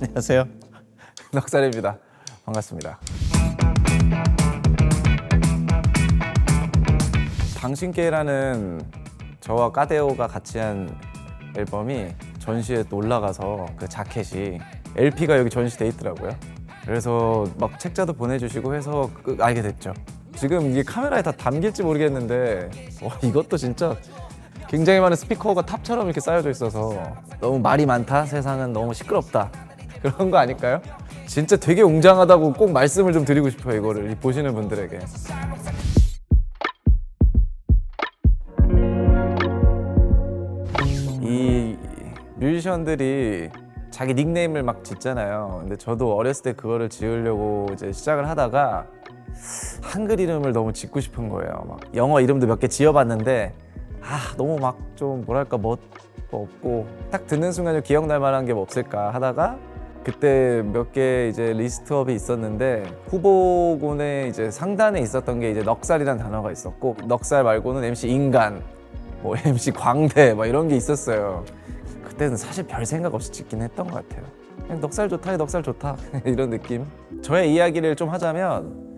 안녕하세요. 넉살입니다. 반갑습니다. 당신께라는 저와 까데오가 같이 한 앨범이 전시에 또 올라가서 그 자켓이 LP가 여기 전시돼 있더라고요. 그래서 막 책자도 보내주시고 해서 알게 됐죠. 지금 이게 카메라에 다 담길지 모르겠는데 이것도 진짜 굉장히 많은 스피커가 탑처럼 이렇게 쌓여져 있어서 너무 말이 많다, 세상은 너무 시끄럽다 그런 거 아닐까요? 진짜 되게 웅장하다고 꼭 말씀을 좀 드리고 싶어요, 이거를 보시는 분들에게. 이 뮤지션들이 자기 닉네임을 막 짓잖아요. 근데 저도 어렸을 때 그거를 지으려고 이제 시작을 하다가 한글 이름을 너무 짓고 싶은 거예요. 막 영어 이름도 몇 개 지어봤는데 너무 막 좀 뭐랄까 멋도 없고 딱 듣는 순간 좀 기억날 만한 게 뭐 없을까 하다가 그때 몇 개 이제 리스트업이 있었는데 후보군에 이제 상단에 있었던 게 이제 넉살이라는 단어가 있었고 넉살 말고는 MC 인간, 뭐 MC 광대 막 이런 게 있었어요. 그때는 사실 별 생각 없이 짓긴 했던 것 같아요. 그냥 넉살 좋다, 넉살 좋다 이런 느낌. 저의 이야기를 좀 하자면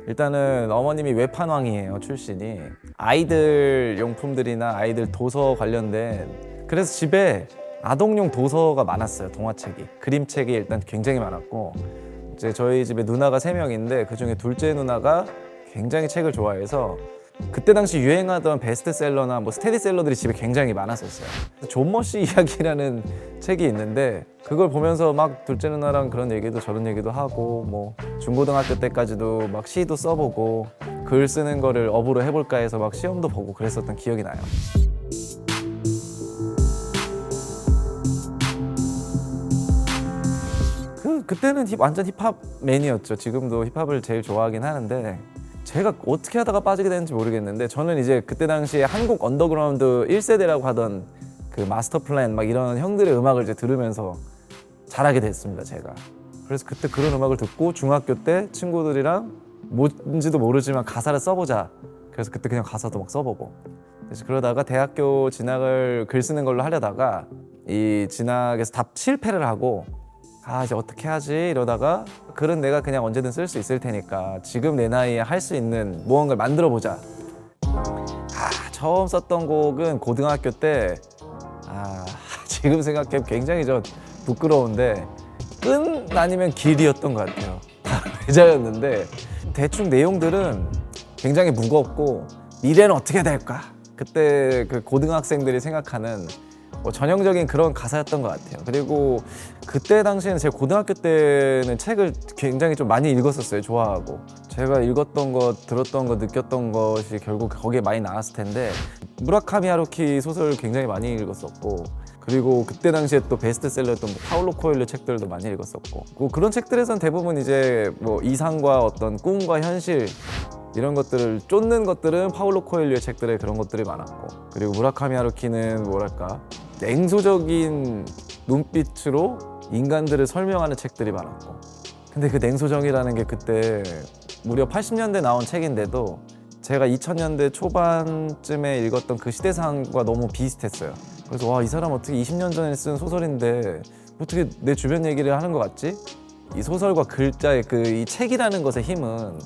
일단은 어머님이 외판왕이에요, 출신이. 아이들 용품들이나 아이들 도서 관련된, 그래서 집에 아동용 도서가 많았어요. 동화책이, 그림책이 일단 굉장히 많았고, 이제 저희 집에 누나가 3명인데 그중에 둘째 누나가 굉장히 책을 좋아해서 그때 당시 유행하던 베스트셀러나 뭐 스테디셀러들이 집에 굉장히 많았었어요. 존 머시 이야기라는 책이 있는데 그걸 보면서 막 둘째 누나랑 그런 얘기도 저런 얘기도 하고, 뭐 중고등학교 때까지도 막 시도 써보고 글 쓰는 거를 업으로 해볼까 해서 막 시험도 보고 그랬었던 기억이 나요. 그때는 완전 힙합맨이었죠. 지금도 힙합을 제일 좋아하긴 하는데 제가 어떻게 하다가 빠지게 됐는지 모르겠는데 저는 이제 그때 당시에 한국 언더그라운드 1세대라고 하던 그 마스터 플랜 막 이런 형들의 음악을 이제 들으면서 자라게 됐습니다, 제가. 그래서 그때 그런 음악을 듣고 중학교 때 친구들이랑 뭔지도 모르지만 가사를 써보자. 그래서 그때 그냥 가사도 막 써보고. 그래서 그러다가 대학교 진학을 글 쓰는 걸로 하려다가 이 진학에서 다 실패를 하고 이제 어떻게 하지 이러다가 글은 내가 그냥 언제든 쓸 수 있을 테니까 지금 내 나이에 할 수 있는 무언가를 만들어 보자. 처음 썼던 곡은 고등학교 때 지금 생각해보면 굉장히 저 부끄러운데 끈 아니면 길이었던 것 같아요. 다 외자였는데 대충 내용들은 굉장히 무겁고 미래는 어떻게 될까? 그때 그 고등학생들이 생각하는 뭐 전형적인 그런 가사였던 것 같아요. 그리고 그때 당시에는 제가 고등학교 때는 책을 굉장히 좀 많이 읽었었어요. 좋아하고 제가 읽었던 것, 들었던 것, 느꼈던 것이 결국 거기에 많이 나왔을 텐데 무라카미 하루키 소설 굉장히 많이 읽었었고, 그리고 그때 당시에 또 베스트셀러였던 뭐 파울로 코엘료 책들도 많이 읽었었고, 뭐 그런 책들에선 대부분 이제 뭐 이상과 어떤 꿈과 현실 이런 것들을 쫓는 것들은 파울로 코엘료의 책들에 그런 것들이 많았고, 그리고 무라카미 하루키는 뭐랄까 냉소적인 눈빛으로 인간들을 설명하는 책들이 많았고, 근데 그 냉소적이라는 게 그때 무려 80년대 나온 책인데도 제가 2000년대 초반쯤에 읽었던 그 시대상과 너무 비슷했어요. 그래서 이 사람 어떻게 20년 전에 쓴 소설인데 어떻게 내 주변 얘기를 하는 것 같지? 이 소설과 글자의 이 책이라는 것의 힘은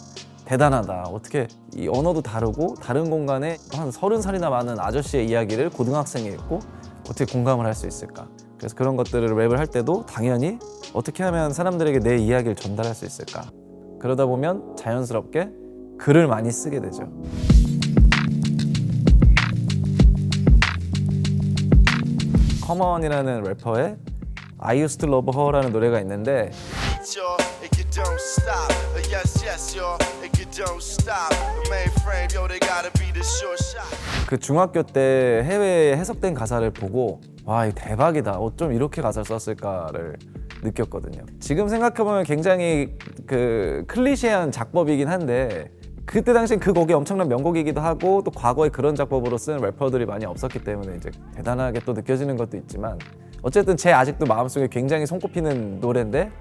대단하다. 어떻게 이 언어도 다르고 다른 공간에 한 30살이나 많은 아저씨의 이야기를 고등학생이 읽고 어떻게 공감을 할 수 있을까? 그래서 그런 것들을 랩을 할 때도 당연히 어떻게 하면 사람들에게 내 이야기를 전달할 수 있을까? 그러다 보면 자연스럽게 글을 많이 쓰게 되죠. 커먼이라는 래퍼의 I used to love her라는 노래가 있는데 그 중학교 때 해외에 해석된 가사를 보고 이거 대박이다. 어쩜 이렇게 가사를 썼을까를 느꼈거든요. 지금 생각해보면 굉장히 그 클리셰한 작법이긴 한데 그때 당시엔 그 곡이 엄청난 명곡이기도 하고 또 과거에 그런 작법으로 쓴 래퍼들이 많이 없었기 때문에 이제 대단하게 또 느껴지는 것도 있지만 어쨌든 제 아직도 마음속에 굉장히 손꼽히는 노래인데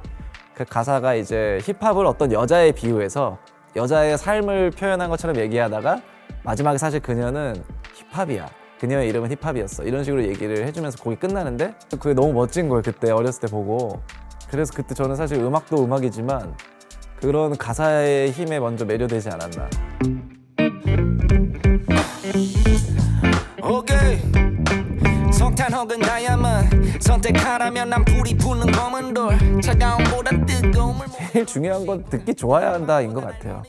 그 가사가 이제 힙합을 어떤 여자에 비유해서 여자의 삶을 표현한 것처럼 얘기하다가 마지막에 사실 그녀는 힙합이야. 그녀의 이름은 힙합이었어. 이런 식으로 얘기를 해주면서 곡이 끝나는데 그게 너무 멋진 거예요. 그때 어렸을 때 보고 그래서 그때 저는 사실 음악도 음악이지만 그런 가사의 힘에 먼저 매료되지 않았나. 오케이. 석탄 혹은 다이아몬드 선택하라면 난 불이 붙는 검은 돌 차가움보단 뜨거움을 제일 중요한 건 듣기 좋아야 한다인 것 같아요.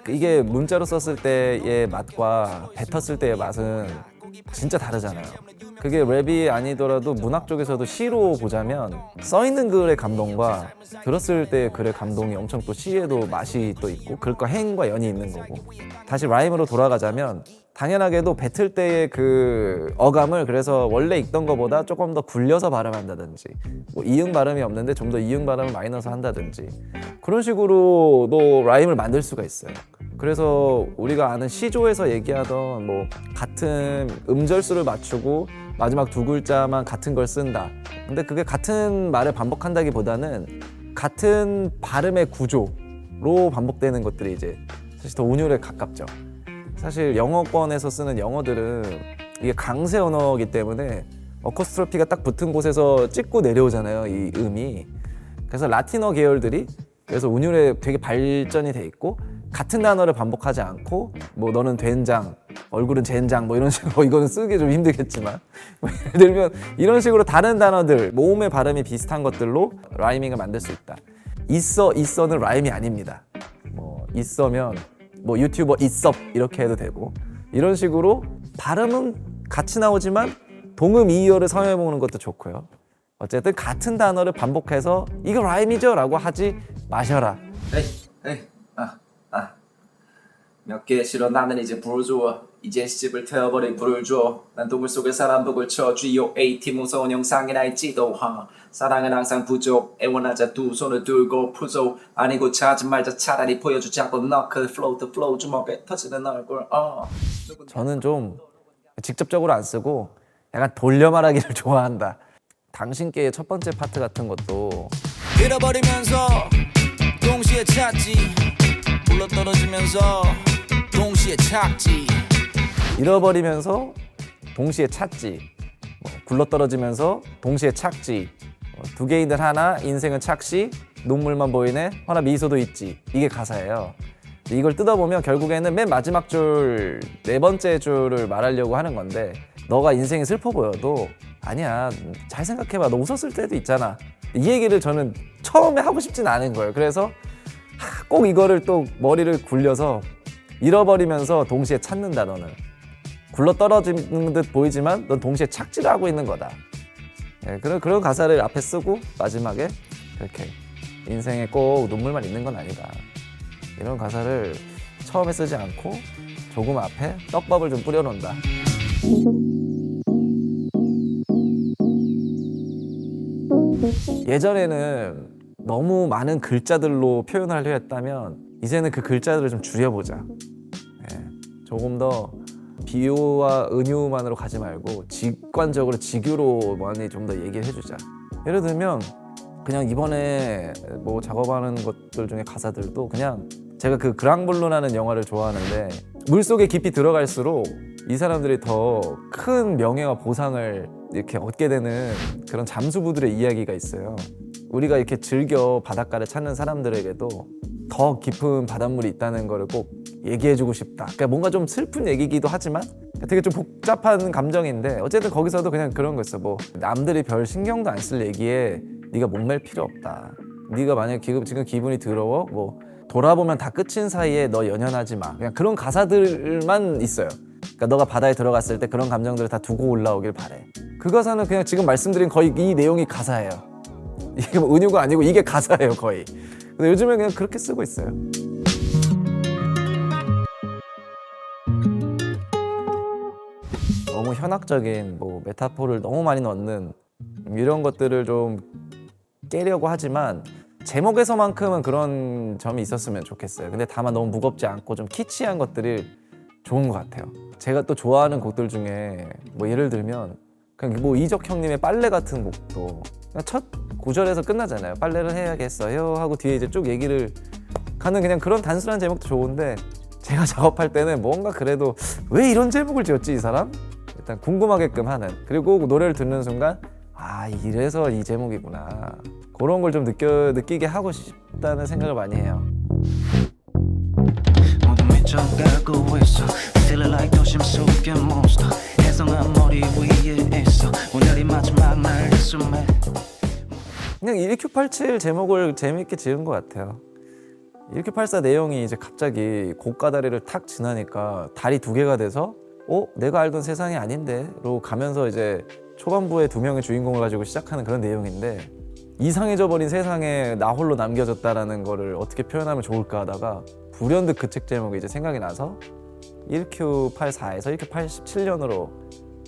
이게 문자로 썼을 때의 맛과 뱉었을 때의 맛은 진짜 다르잖아요. 그게 랩이 아니더라도 문학 쪽에서도 시로 보자면 써있는 글의 감동과 들었을 때의 글의 감동이 엄청 또 시에도 맛이 또 있고 글과 행과 연이 있는 거고. 다시 라임으로 돌아가자면 당연하게도 뱉을 때의 그 어감을 그래서 원래 읽던 것보다 조금 더 굴려서 발음한다든지 뭐 이응 발음이 없는데 좀 더 이응 발음을 많이 넣어서 한다든지 그런 식으로도 라임을 만들 수가 있어요. 그래서 우리가 아는 시조에서 얘기하던 뭐 같은 음절수를 맞추고 마지막 두 글자만 같은 걸 쓴다. 근데 그게 같은 말을 반복한다기보다는 같은 발음의 구조로 반복되는 것들이 이제 사실 더 운율에 가깝죠. 사실 영어권에서 쓰는 영어들은 이게 강세 언어이기 때문에 어코스트로피가 딱 붙은 곳에서 찍고 내려오잖아요, 이 음이. 그래서 라틴어 계열들이 그래서 운율에 되게 발전이 돼 있고 같은 단어를 반복하지 않고 뭐 너는 된장, 얼굴은 젠장 뭐 이런 식으로 이거는 쓰기 좀 힘들겠지만 예를 들면 이런 식으로 다른 단어들 모음의 발음이 비슷한 것들로 라이밍을 만들 수 있다. 있어는 라임이 아닙니다. 뭐 있어면 뭐 유튜버 있어 이렇게 해도 되고 이런 식으로 발음은 같이 나오지만 동음 이어를 사용해 보는 것도 좋고요. 어쨌든 같은 단어를 반복해서 이거 라임이죠 라고 하지 마셔라. 에이, 몇 개 싫어 나는 이제 불 줘. 이제 시집을 태워버린 불을 줘. 난 동물 속에 사람 북을 쳐. GOAT 무서운 영상이나 있지도 사랑은 항상 부족. 애원하자 두 손을 들고 풀소. 아니고 찾지 말자 차라리 보여주자고 너클 flow the flow 주먹에 터지는 얼굴. 저는 좀 직접적으로 안 쓰고 약간 돌려 말하기를 좋아한다. 당신께의 첫 번째 파트 같은 것도 잃어버리면서 동시에 찾지 굴러떨어지면서 동시에 찾지 잃어버리면서 동시에 찾지 굴러떨어지면서 동시에 찾지 두 개인들 하나 인생은 착시 눈물만 보이네 허나 미소도 있지 이게 가사예요. 이걸 뜯어보면 결국에는 맨 마지막 줄 네 번째 줄을 말하려고 하는 건데 너가 인생이 슬퍼 보여도 아니야 잘 생각해봐 너 웃었을 때도 있잖아 이 얘기를 저는 처음에 하고 싶진 않은 거예요. 그래서 꼭 이거를 또 머리를 굴려서 잃어버리면서 동시에 찾는다 너는 굴러 떨어지는 듯 보이지만 넌 동시에 착지를 하고 있는 거다. 네, 그런 가사를 앞에 쓰고 마지막에 이렇게 인생에 꼭 눈물만 있는 건 아니다 이런 가사를 처음에 쓰지 않고 조금 앞에 떡밥을 좀 뿌려놓는다. 예전에는 너무 많은 글자들로 표현하려 했다면 이제는 그 글자들을 좀 줄여보자. 네, 조금 더 비유와 은유만으로 가지 말고 직관적으로 직유로 많이 좀 더 얘기를 해주자. 예를 들면 그냥 이번에 뭐 작업하는 것들 중에 가사들도 그냥 제가 그 그랑블루라는 영화를 좋아하는데 물속에 깊이 들어갈수록 이 사람들이 더 큰 명예와 보상을 이렇게 얻게 되는 그런 잠수부들의 이야기가 있어요. 우리가 이렇게 즐겨 바닷가를 찾는 사람들에게도 더 깊은 바닷물이 있다는 거를 꼭 얘기해주고 싶다. 그러니까 뭔가 좀 슬픈 얘기기도 하지만 되게 좀 복잡한 감정인데 어쨌든 거기서도 그냥 그런 거 있어. 뭐 남들이 별 신경도 안 쓸 얘기에 네가 목맬 필요 없다. 네가 만약 지금 기분이 더러워 뭐 돌아보면 다 끝인 사이에 너 연연하지 마. 그냥 그런 가사들만 있어요. 그러니까 너가 바다에 들어갔을 때 그런 감정들을 다 두고 올라오길 바래. 그 가사는 그냥 지금 말씀드린 거의 이 내용이 가사예요. 이게 뭐 은유가 아니고 이게 가사예요 거의. 근데 요즘에 그냥 그렇게 쓰고 있어요. 너무 현학적인 뭐 메타포를 너무 많이 넣는 이런 것들을 좀 깨려고 하지만 제목에서만큼은 그런 점이 있었으면 좋겠어요. 근데 다만 너무 무겁지 않고 좀 키치한 것들이 좋은 것 같아요. 제가 또 좋아하는 곡들 중에 뭐 예를 들면 그냥 뭐 이적 형님의 빨래 같은 곡도 그냥 첫 구절에서 끝나잖아요. 빨래를 해야겠어요 하고 뒤에 이제 쭉 얘기를 가는 그냥 그런 단순한 제목도 좋은데 제가 작업할 때는 뭔가 그래도 왜 이런 제목을 지었지 이 사람? 일단 궁금하게끔 하는 그리고 노래를 듣는 순간 아 이래서 이 제목이구나. 그런 걸 좀 느끼게 하고 싶다는 생각을 많이 해요. 모두 미쳐가고 있어 Still like 도심 속의 몬스터 해성한 머리 위에 있어 오늘이 마지막 날 숨에 그냥 1987 제목을 재밌게 지은 것 같아요. 1984 내용이 이제 갑자기 고가다리를 탁 지나니까 다리 두 개가 돼서 내가 알던 세상이 아닌데로 가면서 이제 초반부에 두 명의 주인공을 가지고 시작하는 그런 내용인데 이상해져 버린 세상에 나 홀로 남겨졌다라는 거를 어떻게 표현하면 좋을까 하다가 불현듯 그 책 제목이 이제 생각이 나서 1Q84에서 1Q87년으로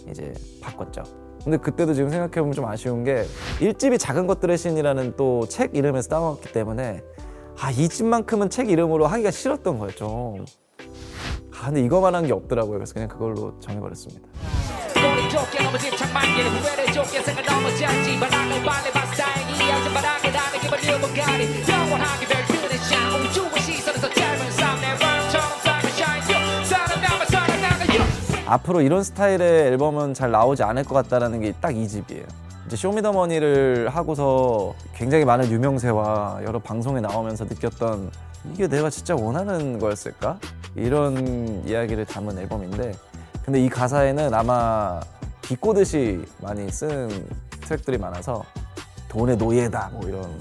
이제 바꿨죠. 근데 그때도 지금 생각해보면 좀 아쉬운 게 1집이 작은 것들의 신이라는 또 책 이름에서 따왔기 때문에 이 집만큼은 책 이름으로 하기가 싫었던 거예요 좀. 근데 이거만한 게 없더라고요. 그래서 그냥 그걸로 정해버렸습니다. 머리 좋게 너무 집착만 게 후회를 좋게 생각 넘어지 않지 바람을 빨리 봤어 다행히 아직 바람에 나는 기분 유머가리 영원하게 별들의 샤 우주의 시선에서 짧은 삶 내 맘처럼 삶을 shine 살아남아 살아나가 앞으로 이런 스타일의 앨범은 잘 나오지 않을 것 같다라는 게 딱 이 집이에요. 이제 쇼미더머니를 하고서 굉장히 많은 유명세와 여러 방송에 나오면서 느꼈던 이게 내가 진짜 원하는 거였을까? 이런 이야기를 담은 앨범인데 근데 이 가사에는 아마 비꼬듯이 많이 쓴 트랙들이 많아서 돈의 노예다 뭐 이런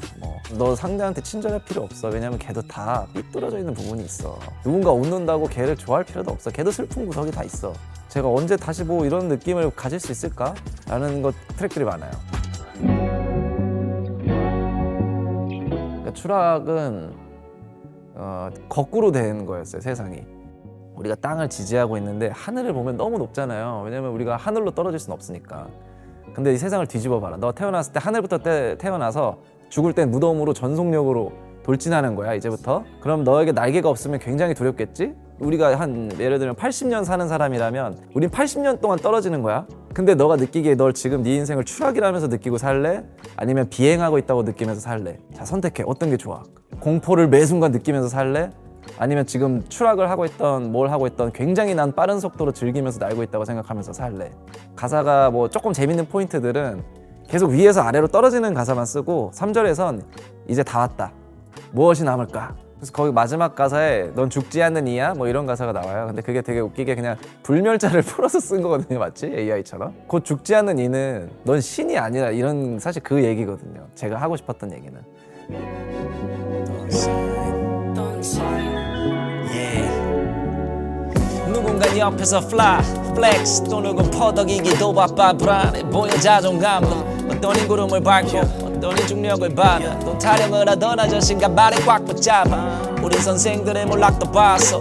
너 상대한테 친절할 필요 없어. 왜냐면 걔도 다 삐뚤어져 있는 부분이 있어. 누군가 웃는다고 걔를 좋아할 필요도 없어. 걔도 슬픈 구석이 다 있어. 제가 언제 다시 뭐 이런 느낌을 가질 수 있을까? 라는 것 트랙들이 많아요. 그러니까 추락은 거꾸로 된 거였어요 세상이. 우리가 땅을 지지하고 있는데 하늘을 보면 너무 높잖아요. 왜냐면 우리가 하늘로 떨어질 수는 없으니까. 근데 이 세상을 뒤집어 봐라. 너 태어났을 때 하늘부터 태어나서 죽을 땐 무덤으로 전속력으로 돌진하는 거야 이제부터. 그럼 너에게 날개가 없으면 굉장히 두렵겠지? 우리가 한 예를 들면 80년 사는 사람이라면 우린 80년 동안 떨어지는 거야. 근데 너가 느끼기에 널 지금 네 인생을 추락이라면서 느끼고 살래? 아니면 비행하고 있다고 느끼면서 살래? 자 선택해. 어떤 게 좋아? 공포를 매 순간 느끼면서 살래? 아니면 지금 추락을 하고 있던 뭘 하고 있던 굉장히 난 빠른 속도로 즐기면서 날고 있다고 생각하면서 살래? 가사가 뭐 조금 재밌는 포인트들은 계속 위에서 아래로 떨어지는 가사만 쓰고 3절에선 이제 다 왔다. 무엇이 남을까? 그래서 거기 마지막 가사에 넌 죽지 않는 이야? 뭐 이런 가사가 나와요. 근데 그게 되게 웃기게 그냥 불멸자를 풀어서 쓴 거거든요. 맞지? AI처럼. 곧 죽지 않는 이는 넌 신이 아니라 이런 사실 그 얘기거든요. 제가 하고 싶었던 얘기는. 누군가 옆에서 flex 또 누군 퍼덕이기도 바빠 불안해 보여 자존감도 어떤 이 구름을 밟고 어떤 이 중력을 받아 또 타령을 하던 아저씨가 발에 꽉 붙잡아 우리 선생들의 몰락도 봤어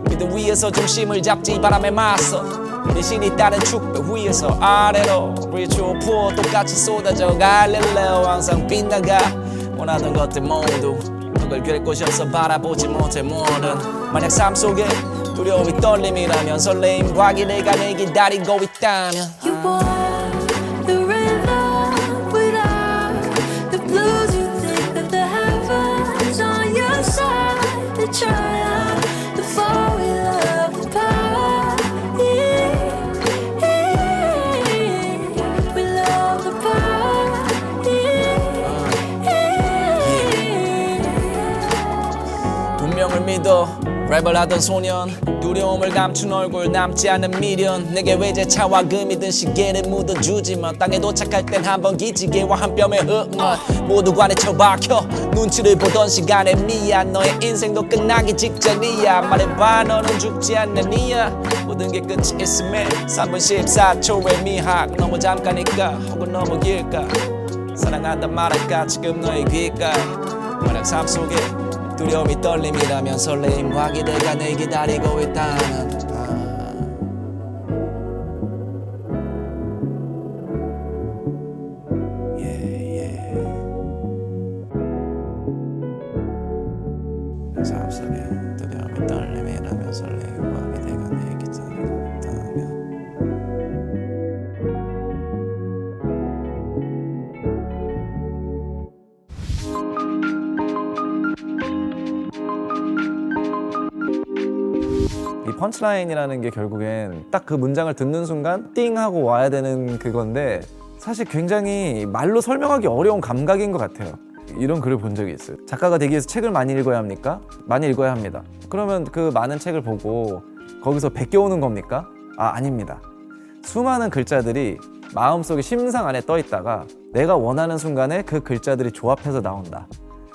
미드 위에서 중심을 잡지 바람에 맞서 우리 신이 따른 축배 위에서 아래로 리추어 부어 똑같이 쏟아져 갈릴레오 항상 빗나가 원하던 것들 모두 그걸 될 곳이 없어 바라보지 못해 뭐든 만약 삶 속에 두려움이 떨림이라면 설레임과 기대가 내 기다리고 있다면 You are the rhythm without the blues. You think that the heavens on your side, the triumph, the fall, we love the power. We love the power. 운명을 믿어 랩을 하던 소년 두려움을 감춘 얼굴 남지 않은 미련 내게 외제차와 금이든 시계를 묻어주지만 땅에 도착할 땐 한번 기지개와 한 뼘의 흙만 모두 관에 처박혀 눈치를 보던 시간에 미안 너의 인생도 끝나기 직전이야 말해봐 너는 죽지 않는 이야 모든 게 끝이 있음에 3분 14초의 미학 너무 잠깐일까 혹은 너무 길까 사랑한다 말할까 지금 너의 귓가에 만약 삶 속에 두려움이 떨림이라면 설레임과 기대가 내 기다리고 있다면 삶 속에 두려움이 떨림이라면 설레임과 기대가 내 기다리고 있다면 이 펀치라인이라는 게 결국엔 딱 그 문장을 듣는 순간 띵 하고 와야 되는 그건데 사실 굉장히 말로 설명하기 어려운 감각인 것 같아요. 이런 글을 본 적이 있어요. 작가가 되기 위해서 책을 많이 읽어야 합니까? 많이 읽어야 합니다. 그러면 그 많은 책을 보고 거기서 베껴오는 겁니까? 아닙니다. 수많은 글자들이 마음속에 심상 안에 떠 있다가 내가 원하는 순간에 그 글자들이 조합해서 나온다.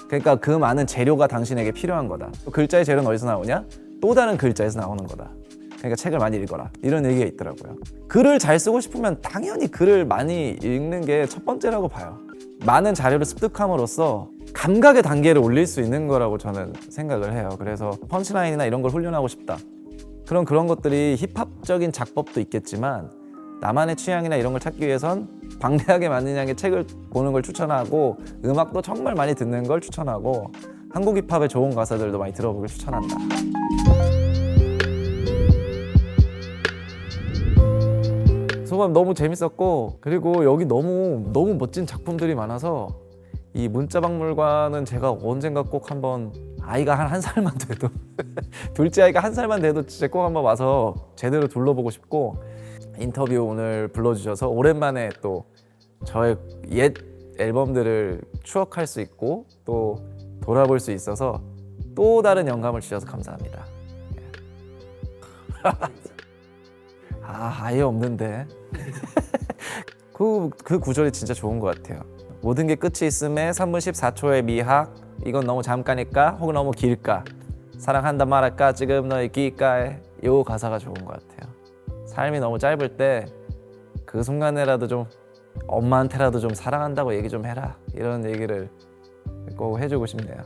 그러니까 그 많은 재료가 당신에게 필요한 거다. 글자의 재료는 어디서 나오냐? 또 다른 글자에서 나오는 거다. 그러니까 책을 많이 읽어라. 이런 얘기가 있더라고요. 글을 잘 쓰고 싶으면 당연히 글을 많이 읽는 게 첫 번째라고 봐요. 많은 자료를 습득함으로써 감각의 단계를 올릴 수 있는 거라고 저는 생각을 해요. 그래서 펀치라인이나 이런 걸 훈련하고 싶다. 그런 것들이 힙합적인 작법도 있겠지만 나만의 취향이나 이런 걸 찾기 위해선 방대하게 많은 양의 책을 보는 걸 추천하고 음악도 정말 많이 듣는 걸 추천하고 한국 힙합의 좋은 가사들도 많이 들어보길 추천한다. 소감 너무 재밌었고 그리고 여기 너무 멋진 작품들이 많아서 이 문자박물관은 제가 언젠가 꼭 한번 아이가 한 살만 돼도 둘째 아이가 한 살만 돼도 진짜 꼭 한번 와서 제대로 둘러보고 싶고 인터뷰 오늘 불러주셔서 오랜만에 또 저의 옛 앨범들을 추억할 수 있고 또 돌아볼 수 있어서 또 다른 영감을 주셔서 감사합니다. 아예 없는데 그 구절이 진짜 좋은 것 같아요. 모든 게 끝이 있음에 3분 14초의 미학 이건 너무 잠깐일까 혹은 너무 길까 사랑한다 말할까 지금 너의 귓가에 이 가사가 좋은 것 같아요. 삶이 너무 짧을 때 그 순간에라도 좀 엄마한테라도 좀 사랑한다고 얘기 좀 해라 이런 얘기를 꼭 해주고 싶네요.